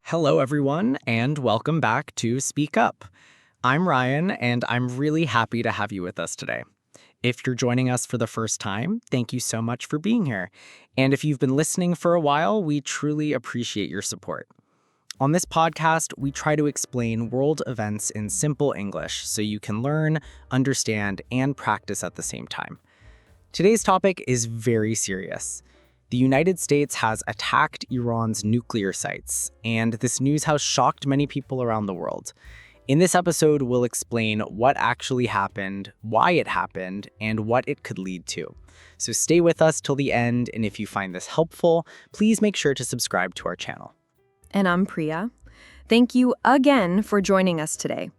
Hello, everyone, and welcome back to Speak Up. I'm Ryan, and I'm really happy to have you with us today. If you're joining us for the first time, thank you so much for being here. And if you've been listening for a while, we truly appreciate your support. On this podcast, we try to explain world events in simple English so you can learn, understand, and practice at the same time. Today's topic is very serious. The United States has attacked Iran's nuclear sites, and this news has shocked many people around the world. In this episode, we'll explain what actually happened, why it happened, and what it could lead to. So stay with us till the end, and if you find this helpful, please make sure to subscribe to our channel. And I'm Priya. Thank you again for joining us today.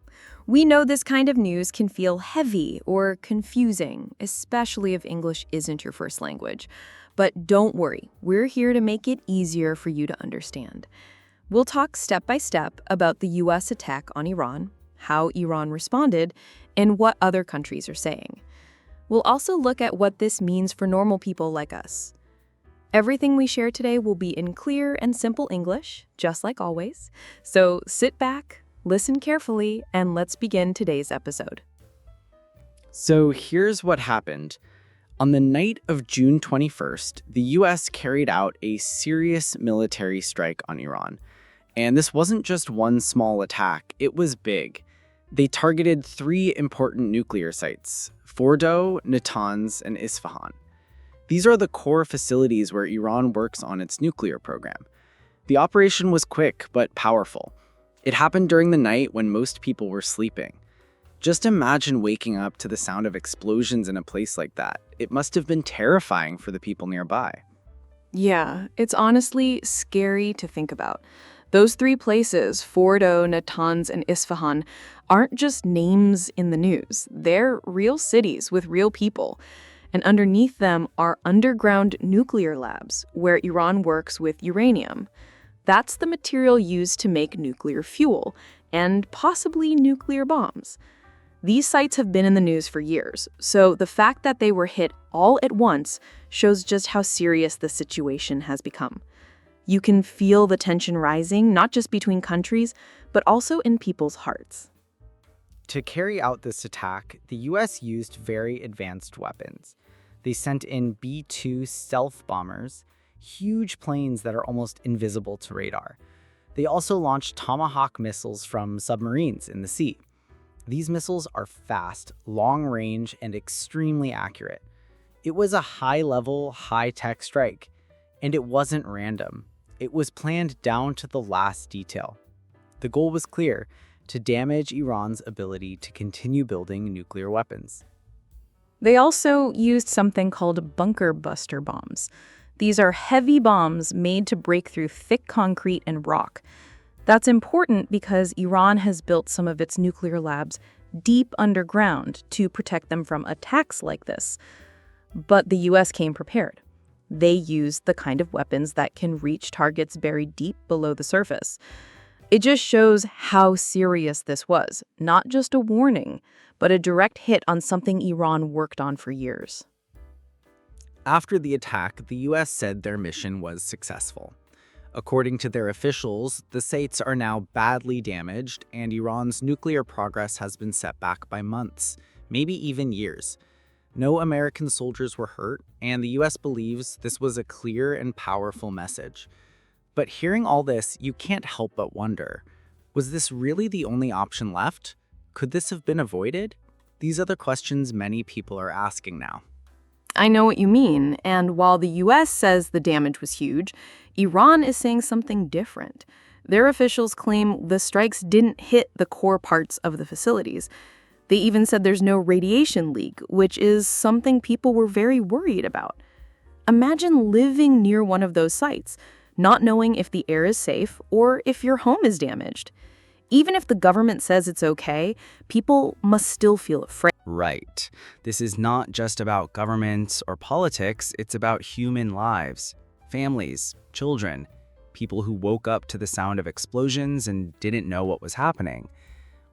We know this kind of news can feel heavy or confusing, especially if English isn't your first language. But don't worry, we're here to make it easier for you to understand. We'll talk step by step about the U.S. attack on Iran, how Iran responded, and what other countries are saying. We'll also look at what this means for normal people like us. Everything we share today will be in clear and simple English, just like always. So sit back, listen carefully, and let's begin today's episode. So here's what happened. On the night of June 21st, the U.S. carried out a serious military strike on Iran. And this wasn't just one small attack, it was big. They targeted 3 important nuclear sites: Fordow, Natanz, and Isfahan. These are the core facilities where Iran works on its nuclear program. The operation was quick but powerful. It happened during the night when most people were sleeping. Just imagine waking up to the sound of explosions in a place like that. It must have been terrifying for the people nearby. Yeah, it's honestly scary to think about. Those 3 places, Fordow, Natanz, and Isfahan, aren't just names in the news. They're real cities with real people. And underneath them are underground nuclear labs, where Iran works with uranium. That's the material used to make nuclear fuel, and possibly nuclear bombs. These sites have been in the news for years, so the fact that they were hit all at once shows just how serious the situation has become. You can feel the tension rising, not just between countries, but also in people's hearts. To carry out this attack, the U.S. used very advanced weapons. They sent in B-2 stealth bombers, huge planes that are almost invisible to radar. They also launched Tomahawk missiles from submarines in the sea. These missiles are fast, long-range, and extremely accurate. It was a high-level, high-tech strike, and it wasn't random. It was planned down to the last detail. The goal was clear: to damage Iran's ability to continue building nuclear weapons. They also used something called bunker buster bombs. These are heavy bombs made to break through thick concrete and rock. That's important because Iran has built some of its nuclear labs deep underground to protect them from attacks like this. But the U.S. came prepared. They used the kind of weapons that can reach targets buried deep below the surface. It just shows how serious this was, not just a warning, but a direct hit on something Iran worked on for years. After the attack, the U.S. said their mission was successful. According to their officials, the sites are now badly damaged, and Iran's nuclear progress has been set back by months, maybe even years. No American soldiers were hurt, and the U.S. believes this was a clear and powerful message. But hearing all this, you can't help but wonder, was this really the only option left? Could this have been avoided? These are the questions many people are asking now. I know what you mean, and while the U.S. says the damage was huge, Iran is saying something different. Their officials claim the strikes didn't hit the core parts of the facilities. They even said there's no radiation leak, which is something people were very worried about. Imagine living near one of those sites, not knowing if the air is safe or if your home is damaged. Even if the government says it's okay, people must still feel afraid. Right. This is not just about governments or politics, it's about human lives, families, children, people who woke up to the sound of explosions and didn't know what was happening.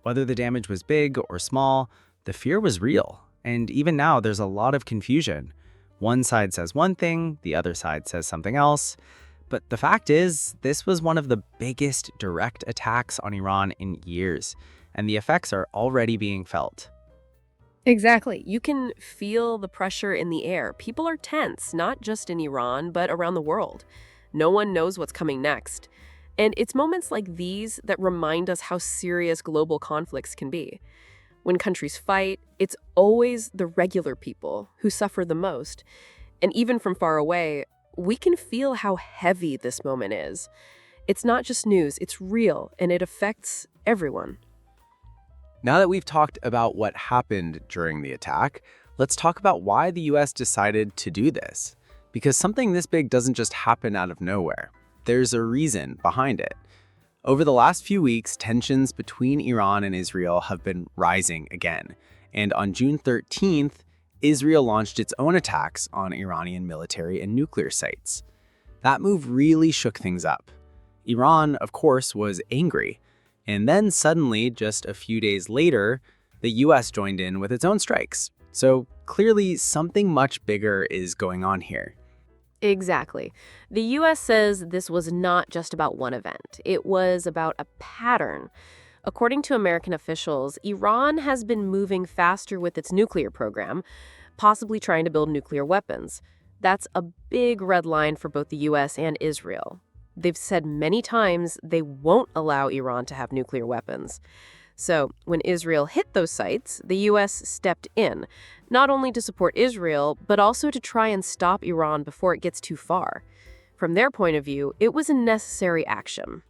Whether the damage was big or small, the fear was real. And even now, there's a lot of confusion. One side says one thing, the other side says something else. But the fact is, this was one of the biggest direct attacks on Iran in years, and the effects are already being felt. Exactly. You can feel the pressure in the air. People are tense, not just in Iran, but around the world. No one knows what's coming next. And it's moments like these that remind us how serious global conflicts can be. When countries fight, it's always the regular people who suffer the most. And even from far away, we can feel how heavy this moment is. It's not just news, it's real, and it affects everyone. Now that we've talked about what happened during the attack, let's talk about why the US decided to do this. Because something this big doesn't just happen out of nowhere. There's a reason behind it. Over the last few weeks, tensions between Iran and Israel have been rising again. And on June 13th, Israel launched its own attacks on Iranian military and nuclear sites. That move really shook things up. Iran, of course, was angry. And then suddenly, just a few days later, the US joined in with its own strikes. So clearly, something much bigger is going on here. Exactly. The U.S. says this was not just about one event. It was about a pattern. According to American officials, Iran has been moving faster with its nuclear program, possibly trying to build nuclear weapons. That's a big red line for both the U.S. and Israel. They've said many times they won't allow Iran to have nuclear weapons. So when Israel hit those sites, the U.S. stepped in, not only to support Israel, but also to try and stop Iran before it gets too far. From their point of view, it was a necessary action.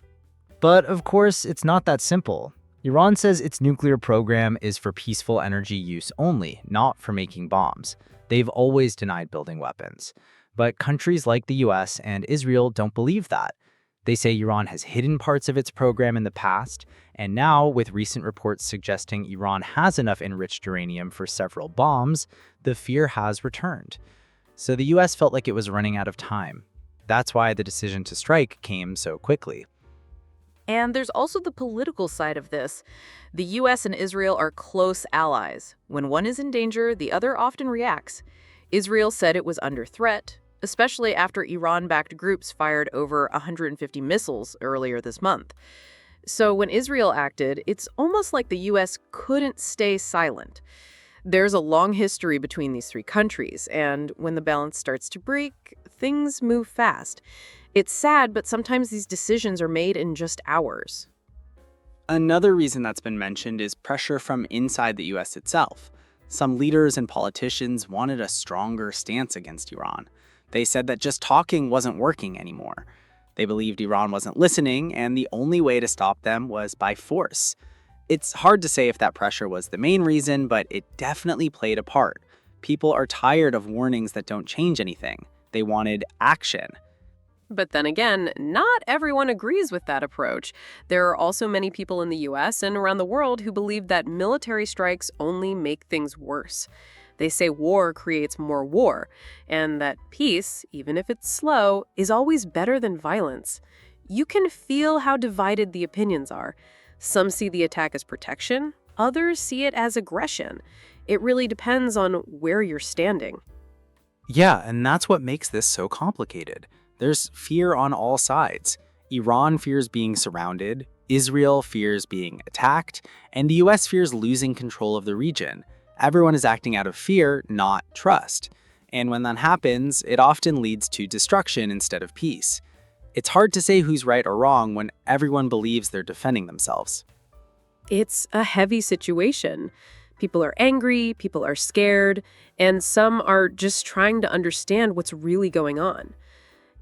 But of course, it's not that simple. Iran says its nuclear program is for peaceful energy use only, not for making bombs. They've always denied building weapons. But countries like the US and Israel don't believe that. They say Iran has hidden parts of its program in the past, and now, with recent reports suggesting Iran has enough enriched uranium for several bombs, the fear has returned. So the US felt like it was running out of time. That's why the decision to strike came so quickly. And there's also the political side of this. The US and Israel are close allies. When one is in danger, the other often reacts. Israel said it was under threat, especially after Iran-backed groups fired over 150 missiles earlier this month. So when Israel acted, it's almost like the U.S. couldn't stay silent. There's a long history between these three countries, and when the balance starts to break, things move fast. It's sad, but sometimes these decisions are made in just hours. Another reason that's been mentioned is pressure from inside the US itself. Some leaders and politicians wanted a stronger stance against Iran. They said that just talking wasn't working anymore. They believed Iran wasn't listening, and the only way to stop them was by force. It's hard to say if that pressure was the main reason, but it definitely played a part. People are tired of warnings that don't change anything. They wanted action. But then again, not everyone agrees with that approach. There are also many people in the U.S. and around the world who believe that military strikes only make things worse. They say war creates more war, and that peace, even if it's slow, is always better than violence. You can feel how divided the opinions are. Some see the attack as protection, others see it as aggression. It really depends on where you're standing. Yeah, and that's what makes this so complicated. There's fear on all sides. Iran fears being surrounded, Israel fears being attacked, and the US fears losing control of the region. Everyone is acting out of fear, not trust. And when that happens, it often leads to destruction instead of peace. It's hard to say who's right or wrong when everyone believes they're defending themselves. It's a heavy situation. People are angry, people are scared, and some are just trying to understand what's really going on.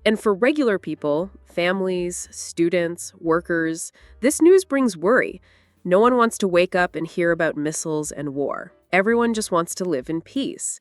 And for regular people, families, students, workers, this news brings worry. No one wants to wake up and hear about missiles and war. Everyone just wants to live in peace.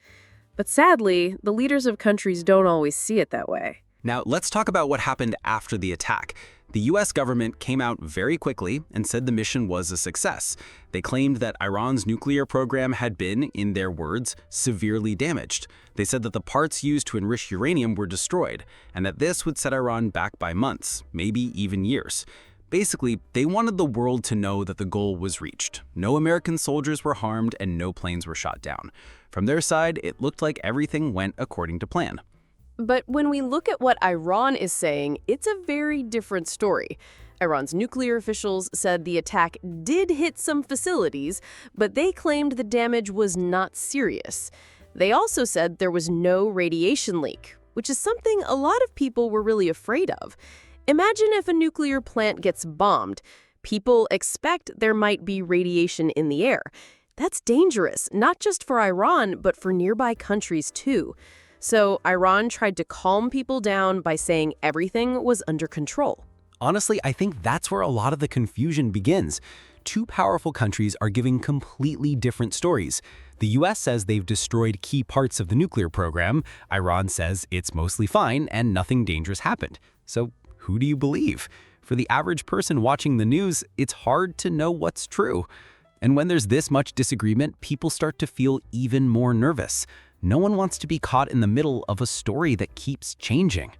But sadly, the leaders of countries don't always see it that way. Now, let's talk about what happened after the attack. The US government came out very quickly and said the mission was a success. They claimed that Iran's nuclear program had been, in their words, severely damaged. They said that the parts used to enrich uranium were destroyed, and that this would set Iran back by months, maybe even years. Basically, they wanted the world to know that the goal was reached. No American soldiers were harmed and no planes were shot down. From their side, it looked like everything went according to plan. But when we look at what Iran is saying, it's a very different story. Iran's nuclear officials said the attack did hit some facilities, but they claimed the damage was not serious. They also said there was no radiation leak, which is something a lot of people were really afraid of. Imagine if a nuclear plant gets bombed. People expect there might be radiation in the air. That's dangerous, not just for Iran, but for nearby countries too. So Iran tried to calm people down by saying everything was under control. Honestly, I think that's where a lot of the confusion begins. Two powerful countries are giving completely different stories. The US says they've destroyed key parts of the nuclear program. Iran says it's mostly fine and nothing dangerous happened. So who do you believe? For the average person watching the news, it's hard to know what's true. And when there's this much disagreement, people start to feel even more nervous. No one wants to be caught in the middle of a story that keeps changing.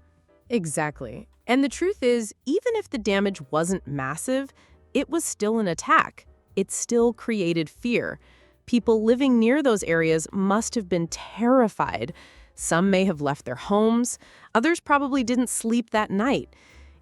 Exactly. And the truth is, even if the damage wasn't massive, it was still an attack. It still created fear. People living near those areas must have been terrified. Some may have left their homes. Others probably didn't sleep that night.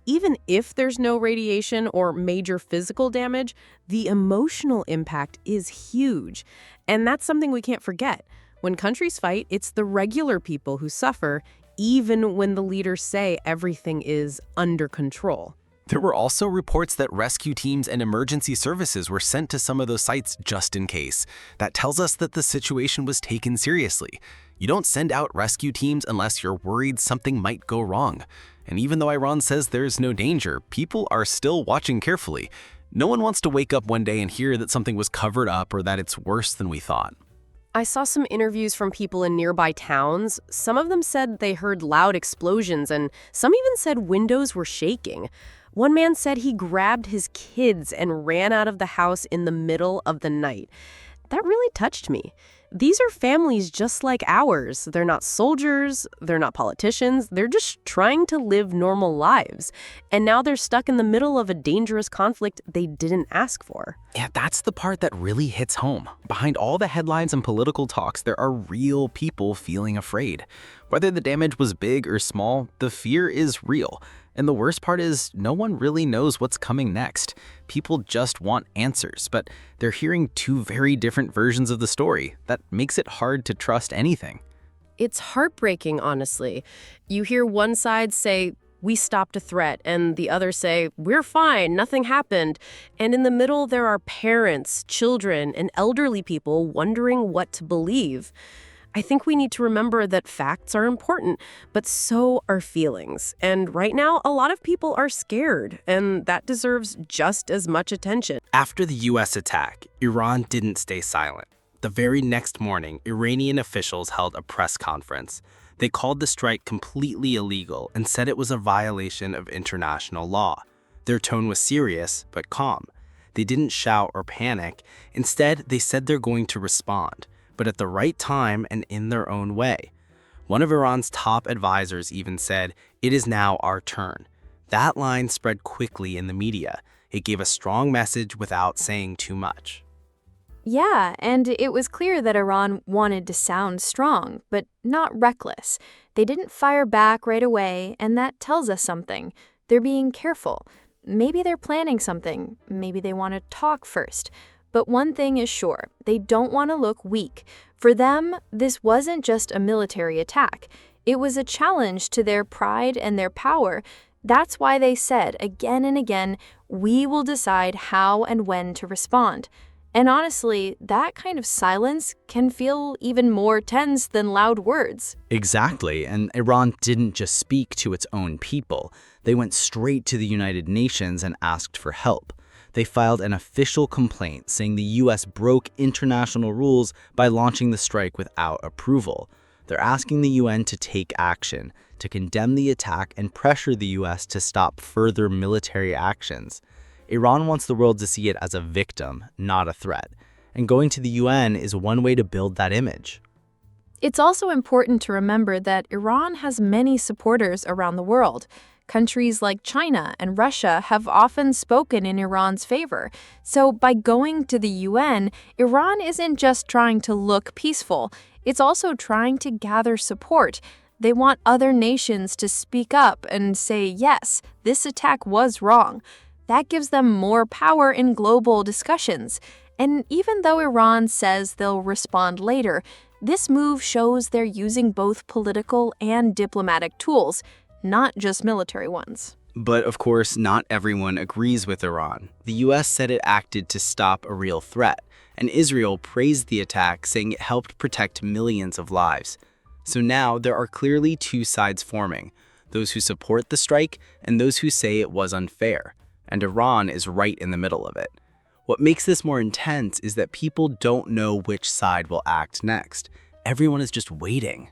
Even if there's no radiation or major physical damage, the emotional impact is huge. And that's something we can't forget. When countries fight, it's the regular people who suffer, even when the leaders say everything is under control. There were also reports that rescue teams and emergency services were sent to some of those sites just in case. That tells us that the situation was taken seriously. You don't send out rescue teams unless you're worried something might go wrong. And even though Iran says there's no danger, people are still watching carefully. No one wants to wake up one day and hear that something was covered up or that it's worse than we thought. I saw some interviews from people in nearby towns. Some of them said they heard loud explosions, and some even said windows were shaking. One man said he grabbed his kids and ran out of the house in the middle of the night. That really touched me. These are families just like ours. They're not soldiers, they're not politicians, they're just trying to live normal lives. And now they're stuck in the middle of a dangerous conflict they didn't ask for. Yeah, that's the part that really hits home. Behind all the headlines and political talks, there are real people feeling afraid. Whether the damage was big or small, the fear is real. And the worst part is, no one really knows what's coming next. People just want answers, but they're hearing two very different versions of the story. That makes it hard to trust anything. It's heartbreaking, honestly. You hear one side say, "We stopped a threat," and the other say, "We're fine, nothing happened." And in the middle, there are parents, children, and elderly people wondering what to believe. I think we need to remember that facts are important, but so are feelings. And right now, a lot of people are scared, and that deserves just as much attention. After the U.S. attack, Iran didn't stay silent. The very next morning, Iranian officials held a press conference. They called the strike completely illegal and said it was a violation of international law. Their tone was serious, but calm. They didn't shout or panic. Instead, they said they're going to respond, but at the right time and in their own way. One of Iran's top advisors even said, "It is now our turn." That line spread quickly in the media. It gave a strong message without saying too much. Yeah, and it was clear that Iran wanted to sound strong, but not reckless. They didn't fire back right away, and that tells us something. They're being careful. Maybe they're planning something. Maybe they want to talk first. But one thing is sure, they don't want to look weak. For them, this wasn't just a military attack. It was a challenge to their pride and their power. That's why they said again and again, "We will decide how and when to respond." And honestly, that kind of silence can feel even more tense than loud words. Exactly, and Iran didn't just speak to its own people. They went straight to the United Nations and asked for help. They filed an official complaint saying the U.S. broke international rules by launching the strike without approval. They're asking the UN to take action, to condemn the attack and pressure the U.S. to stop further military actions. Iran wants the world to see it as a victim, not a threat. And going to the UN is one way to build that image. It's also important to remember that Iran has many supporters around the world. Countries like China and Russia have often spoken in Iran's favor. So by going to the UN, Iran isn't just trying to look peaceful, it's also trying to gather support. They want other nations to speak up and say, yes, this attack was wrong. That gives them more power in global discussions. And even though Iran says they'll respond later, this move shows they're using both political and diplomatic tools, not just military ones. But of course, not everyone agrees with Iran. The US said it acted to stop a real threat, and Israel praised the attack, saying it helped protect millions of lives. So now there are clearly two sides forming, those who support the strike and those who say it was unfair, and Iran is right in the middle of it. What makes this more intense is that people don't know which side will act next. Everyone is just waiting.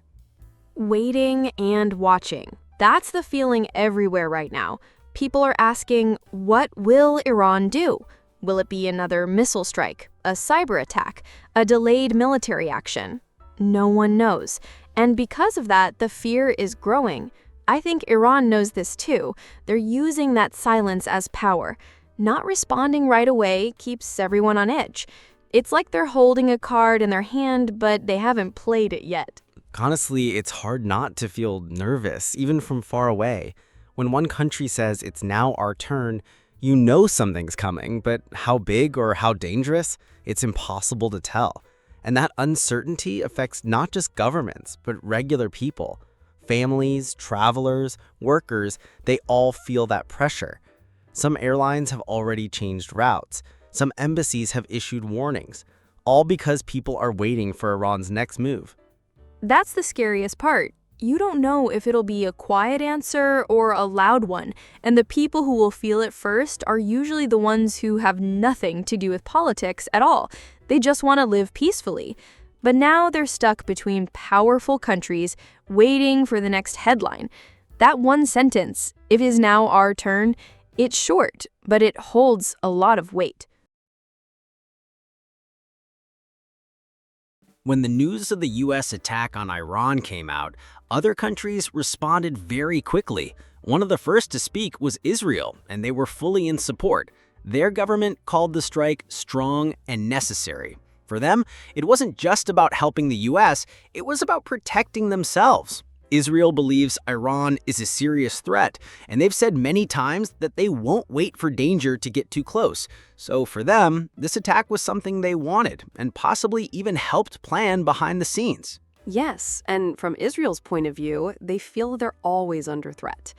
Waiting and watching. That's the feeling everywhere right now. People are asking, what will Iran do? Will it be another missile strike, a cyber attack, a delayed military action? No one knows. And because of that, the fear is growing. I think Iran knows this too. They're using that silence as power. Not responding right away keeps everyone on edge. It's like they're holding a card in their hand, but they haven't played it yet. Honestly, it's hard not to feel nervous, even from far away. When one country says it's now our turn, you know something's coming, but how big or how dangerous, it's impossible to tell. And that uncertainty affects not just governments, but regular people. Families, travelers, workers, they all feel that pressure. Some airlines have already changed routes. Some embassies have issued warnings, all because people are waiting for Iran's next move. That's the scariest part. You don't know if it'll be a quiet answer or a loud one, and the people who will feel it first are usually the ones who have nothing to do with politics at all. They just want to live peacefully. But now they're stuck between powerful countries waiting for the next headline. That one sentence, "It is now our turn," it's short, but it holds a lot of weight. When the news of the US attack on Iran came out, other countries responded very quickly. One of the first to speak was Israel, and they were fully in support. Their government called the strike strong and necessary. For them, it wasn't just about helping the US, it was about protecting themselves. Israel believes Iran is a serious threat, and they've said many times that they won't wait for danger to get too close. So for them, this attack was something they wanted and possibly even helped plan behind the scenes. Yes, and from Israel's point of view, they feel they're always under threat.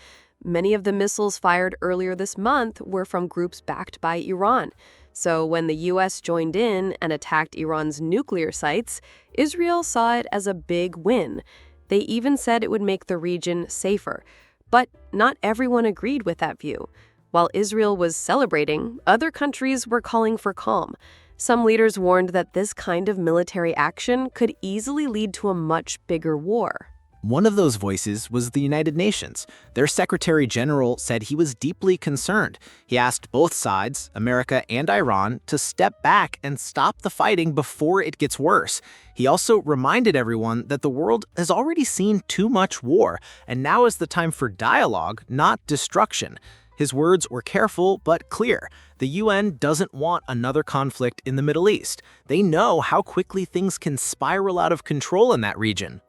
Many of the missiles fired earlier this month were from groups backed by Iran. So when the US joined in and attacked Iran's nuclear sites, Israel saw it as a big win. They even said it would make the region safer. But not everyone agreed with that view. While Israel was celebrating, other countries were calling for calm. Some leaders warned that this kind of military action could easily lead to a much bigger war. One of those voices was the United Nations. Their Secretary General said he was deeply concerned. He asked both sides, America and Iran, to step back and stop the fighting before it gets worse. He also reminded everyone that the world has already seen too much war, and now is the time for dialogue, not destruction. His words were careful but clear. The UN doesn't want another conflict in the Middle East. They know how quickly things can spiral out of control in that region.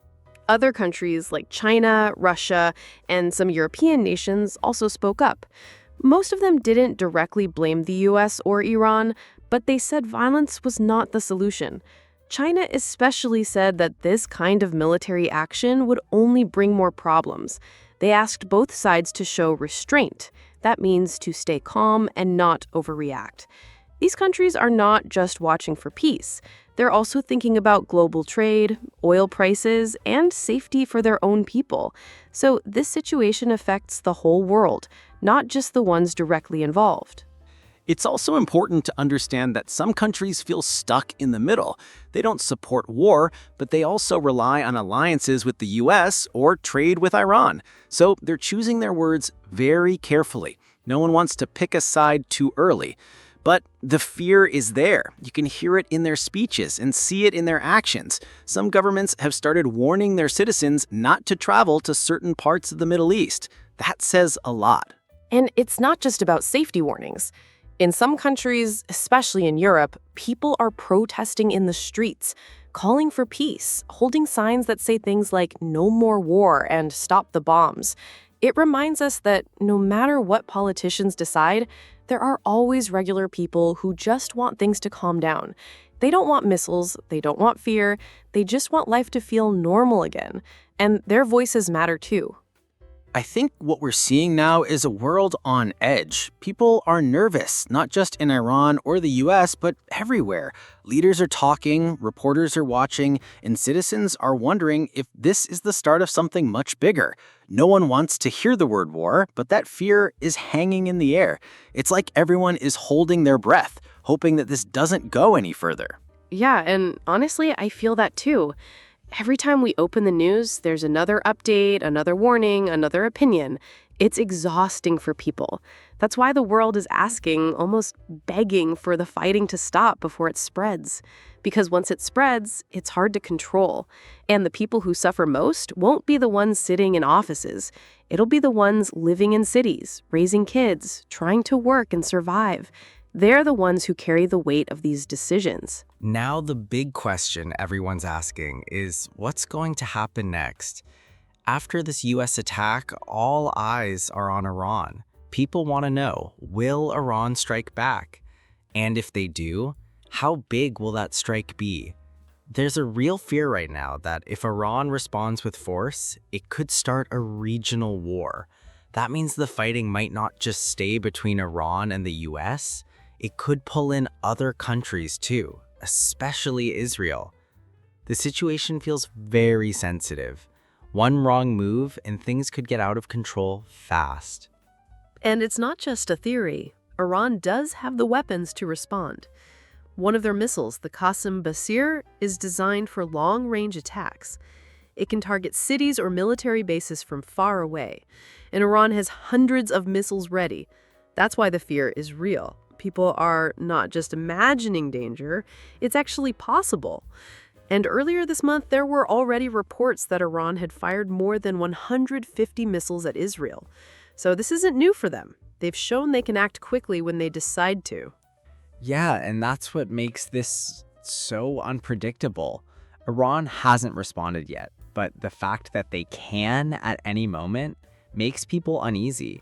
Other countries like China, Russia, and some European nations also spoke up. Most of them didn't directly blame the US or Iran, but they said violence was not the solution. China especially said that this kind of military action would only bring more problems. They asked both sides to show restraint. That means to stay calm and not overreact. These countries are not just watching for peace. They're also thinking about global trade, oil prices, and safety for their own people. So this situation affects the whole world, not just the ones directly involved. It's also important to understand that some countries feel stuck in the middle. They don't support war, but they also rely on alliances with the US or trade with Iran. So they're choosing their words very carefully. No one wants to pick a side too early. But the fear is there. You can hear it in their speeches and see it in their actions. Some governments have started warning their citizens not to travel to certain parts of the Middle East. That says a lot. And it's not just about safety warnings. In some countries, especially in Europe, people are protesting in the streets. calling for peace, holding signs that say things like "no more war" and "stop the bombs." It reminds us that no matter what politicians decide, there are always regular people who just want things to calm down. They don't want missiles, they don't want fear, they just want life to feel normal again. And their voices matter too. I think what we're seeing now is a world on edge. People are nervous, not just in Iran or the US, but everywhere. Leaders are talking, reporters are watching, and citizens are wondering if this is the start of something much bigger. No one wants to hear the word war, but that fear is hanging in the air. It's like everyone is holding their breath, hoping that this doesn't go any further. Yeah, and honestly, I feel that too. Every time we open the news, there's another update, another warning, another opinion. It's exhausting for people. That's why the world is asking, almost begging for the fighting to stop before it spreads. Because once it spreads, it's hard to control. And the people who suffer most won't be the ones sitting in offices. It'll be the ones living in cities, raising kids, trying to work and survive. They're the ones who carry the weight of these decisions. Now the big question everyone's asking is what's going to happen next? After this US attack, all eyes are on Iran. People want to know, will Iran strike back? And if they do, how big will that strike be? There's a real fear right now that if Iran responds with force, it could start a regional war. That means the fighting might not just stay between Iran and the US, it could pull in other countries too, especially Israel. The situation feels very sensitive. One wrong move and things could get out of control fast. And it's not just a theory. Iran does have the weapons to respond. One of their missiles, the Qasem Basir, is designed for long-range attacks. It can target cities or military bases from far away. And Iran has hundreds of missiles ready. That's why the fear is real. People are not just imagining danger, it's actually possible. And earlier this month, there were already reports that Iran had fired more than 150 missiles at Israel. So this isn't new for them. They've shown they can act quickly when they decide to. Yeah, and that's what makes this so unpredictable. Iran hasn't responded yet, but the fact that they can at any moment makes people uneasy.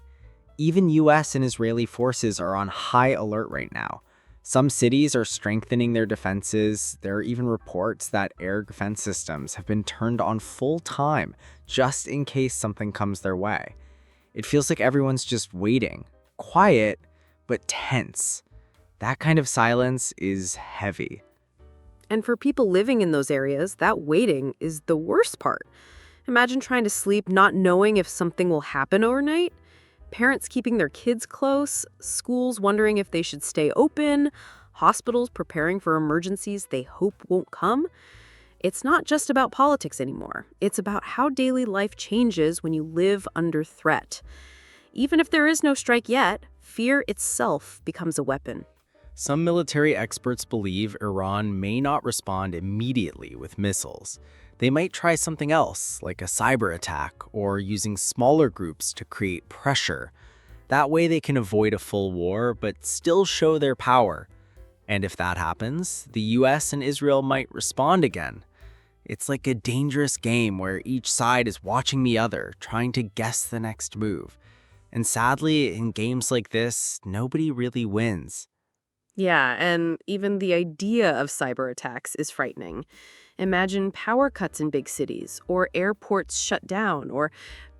Even US and Israeli forces are on high alert right now. Some cities are strengthening their defenses. There are even reports that air defense systems have been turned on full time just in case something comes their way. It feels like everyone's just waiting, quiet, but tense. That kind of silence is heavy. And for people living in those areas, that waiting is the worst part. Imagine trying to sleep not knowing if something will happen overnight. Parents keeping their kids close, schools wondering if they should stay open, hospitals preparing for emergencies they hope won't come. It's not just about politics anymore. It's about how daily life changes when you live under threat. Even if there is no strike yet, fear itself becomes a weapon. Some military experts believe Iran may not respond immediately with missiles. They might try something else, like a cyber attack or using smaller groups to create pressure. That way they can avoid a full war but still show their power. And if that happens, the US and Israel might respond again. It's like a dangerous game where each side is watching the other, trying to guess the next move. And sadly, in games like this, nobody really wins. Yeah, and even the idea of cyber attacks is frightening. Imagine power cuts in big cities, or airports shut down, or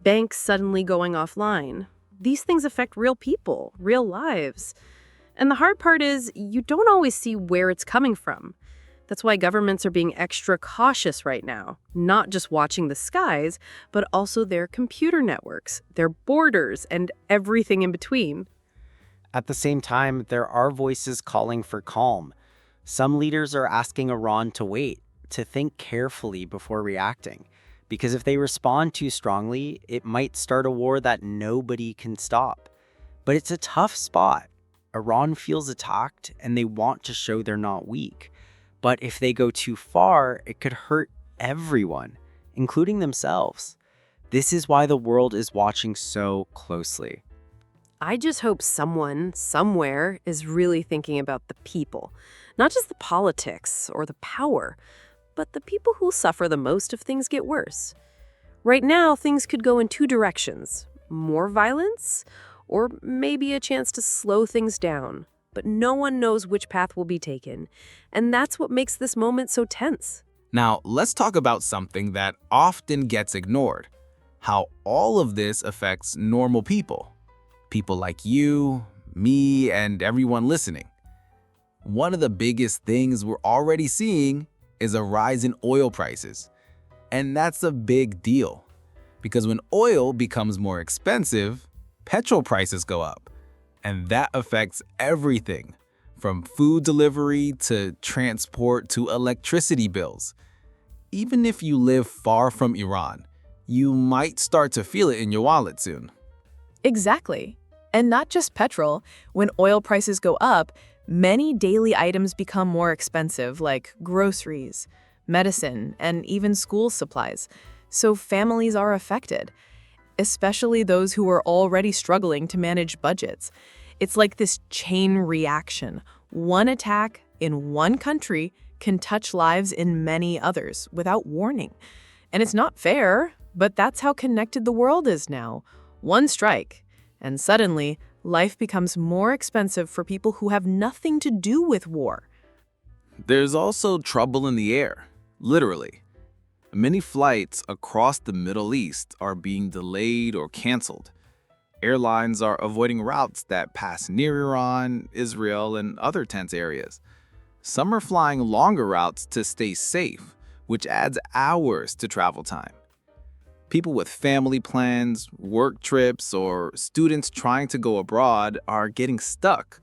banks suddenly going offline. These things affect real people, real lives. And the hard part is you don't always see where it's coming from. That's why governments are being extra cautious right now, not just watching the skies, but also their computer networks, their borders, and everything in between. At the same time, there are voices calling for calm. Some leaders are asking Iran to wait, to think carefully before reacting, because if they respond too strongly, it might start a war that nobody can stop. But it's a tough spot. Iran feels attacked and they want to show they're not weak. But if they go too far, it could hurt everyone, including themselves. This is why the world is watching so closely. I just hope someone, somewhere, is really thinking about the people, not just the politics or the power, but the people who'll suffer the most if things get worse. Right now, things could go in two directions: more violence, or maybe a chance to slow things down. But no one knows which path will be taken, and that's what makes this moment so tense. Now, let's talk about something that often gets ignored: how all of this affects normal people. People like you, me, and everyone listening. One of the biggest things we're already seeing is a rise in oil prices. And that's a big deal, because when oil becomes more expensive, petrol prices go up. And that affects everything, from food delivery to transport to electricity bills. Even if you live far from Iran, you might start to feel it in your wallet soon. Exactly. And not just petrol. When oil prices go up, many daily items become more expensive, like groceries, medicine, and even school supplies. So families are affected, especially those who are already struggling to manage budgets. It's like this chain reaction. One attack in one country can touch lives in many others without warning. And it's not fair, but that's how connected the world is now. One strike, and suddenly, life becomes more expensive for people who have nothing to do with war. There's also trouble in the air, literally. Many flights across the Middle East are being delayed or canceled. Airlines are avoiding routes that pass near Iran, Israel, and other tense areas. Some are flying longer routes to stay safe, which adds hours to travel time. People with family plans, work trips, or students trying to go abroad are getting stuck.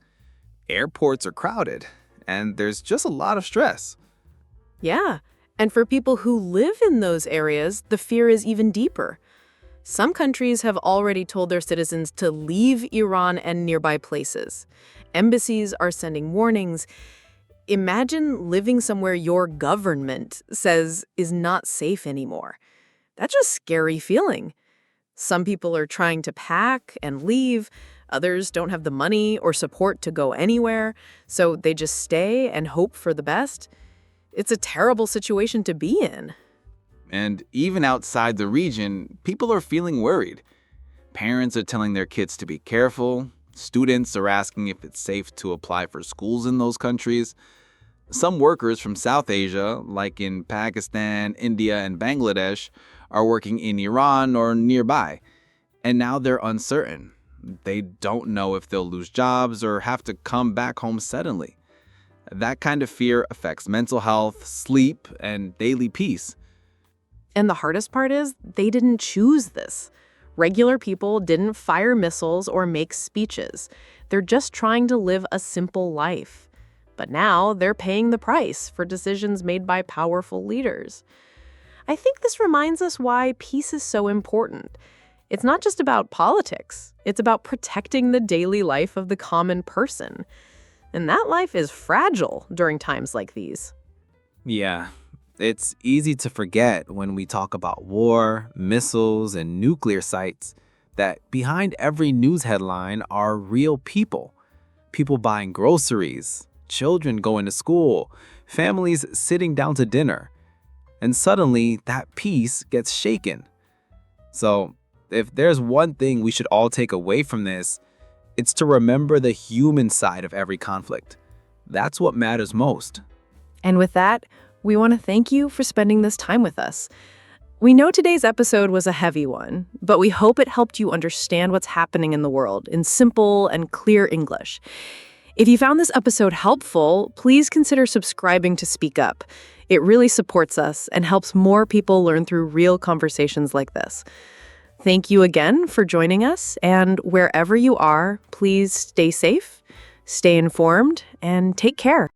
Airports are crowded, and there's just a lot of stress. Yeah, and for people who live in those areas, the fear is even deeper. Some countries have already told their citizens to leave Iran and nearby places. Embassies are sending warnings. Imagine living somewhere your government says is not safe anymore. That's a scary feeling. Some people are trying to pack and leave. Others don't have the money or support to go anywhere, so they just stay and hope for the best. It's a terrible situation to be in. And even outside the region, people are feeling worried. Parents are telling their kids to be careful. Students are asking if it's safe to apply for schools in those countries. Some workers from South Asia, like in Pakistan, India, and Bangladesh, are working in Iran or nearby. And now they're uncertain. They don't know if they'll lose jobs or have to come back home suddenly. That kind of fear affects mental health, sleep, and daily peace. And the hardest part is they didn't choose this. Regular people didn't fire missiles or make speeches. They're just trying to live a simple life. But now they're paying the price for decisions made by powerful leaders. I think this reminds us why peace is so important. It's not just about politics. It's about protecting the daily life of the common person. And that life is fragile during times like these. Yeah, it's easy to forget when we talk about war, missiles, and nuclear sites that behind every news headline are real people. People buying groceries, children going to school, families sitting down to dinner. And suddenly, that peace gets shaken. So, if there's one thing we should all take away from this, it's to remember the human side of every conflict. That's what matters most. And with that, we want to thank you for spending this time with us. We know today's episode was a heavy one, but we hope it helped you understand what's happening in the world in simple and clear English. If you found this episode helpful, please consider subscribing to Speak Up. It really supports us and helps more people learn through real conversations like this. Thank you again for joining us, and wherever you are, please stay safe, stay informed, and take care.